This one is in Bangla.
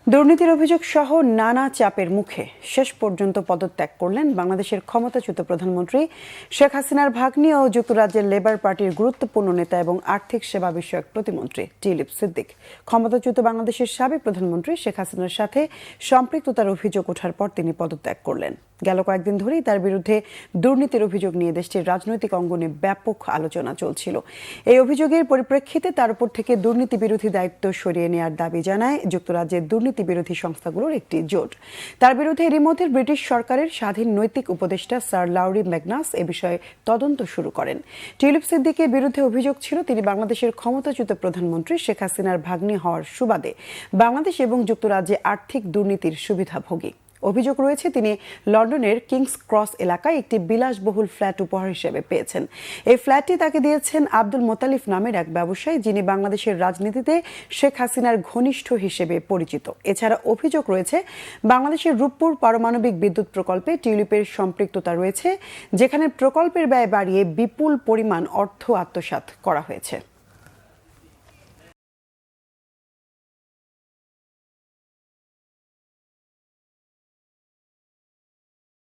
দুর্নীতির অভিযোগ সহ নানা চাপের মুখে শেষ পর্যন্ত পদত্যাগ করলেন বাংলাদেশের ক্ষমতাচ্যুত প্রধানমন্ত্রী শেখ হাসিনার ভাগ্নি ও যুক্তরাজ্যের লেবার পার্টির গুরুত্বপূর্ণ নেতা এবং আর্থিক সেবা বিষয়ক প্রতিমন্ত্রী টিউলিপ সিদ্দিক। ক্ষমতাচ্যুত বাংলাদেশের সাবেক প্রধানমন্ত্রী শেখ হাসিনার সাথে সম্পৃক্ততার অভিযোগ ওঠার পর তিনি পদত্যাগ করলেন। গেল কয়েকদিন ধরেই তার বিরুদ্ধে দুর্নীতির অভিযোগ নিয়ে দেশটির রাজনৈতিক অঙ্গনে ব্যাপক আলোচনা চলছিল। এই অভিযোগের পরিপ্রেক্ষিতে তার উপর থেকে দুর্নীতি বিরোধী দায়িত্ব সরিয়ে নেওয়ার দাবি জানায় যুক্তরাজ্যের দুর্নীতি বিরোধী সংস্থাগুলোর একটি জোট। তার বিরুদ্ধে এরই মধ্যে ব্রিটিশ সরকারের স্বাধীন নৈতিক উপদেষ্টা স্যার লাউরি ম্যাগনাস এ বিষয়ে তদন্ত শুরু করেন। টিউলিপ সিদ্দিকের বিরুদ্ধে অভিযোগ ছিল তিনি বাংলাদেশের ক্ষমতাচ্যুত প্রধানমন্ত্রী শেখ হাসিনার ভাগ্নি হওয়ার সুবাদে বাংলাদেশ এবং যুক্তরাজ্যে আর্থিক দুর্নীতির সুবিধাভোগী। অভিযোগ রয়েছে তিনি লন্ডনের কিংস ক্রস এলাকায় একটি বিলাসবহুল ফ্ল্যাট উপহার হিসেবে পেয়েছেন। এই ফ্ল্যাটটি তাকে দিয়েছেন আব্দুল মোতালিফ নামের এক ব্যবসায়ী, যিনি বাংলাদেশের রাজনীতিতে শেখ হাসিনার ঘনিষ্ঠ হিসেবে পরিচিত। এছাড়া অভিযোগ রয়েছে বাংলাদেশের রূপপুর পারমাণবিক বিদ্যুৎ প্রকল্পে টিউলিপের সম্পৃক্ততা রয়েছে, যেখানে প্রকল্পের ব্যয় বাড়িয়ে বিপুল পরিমাণ অর্থ আত্মসাৎ করা হয়েছে।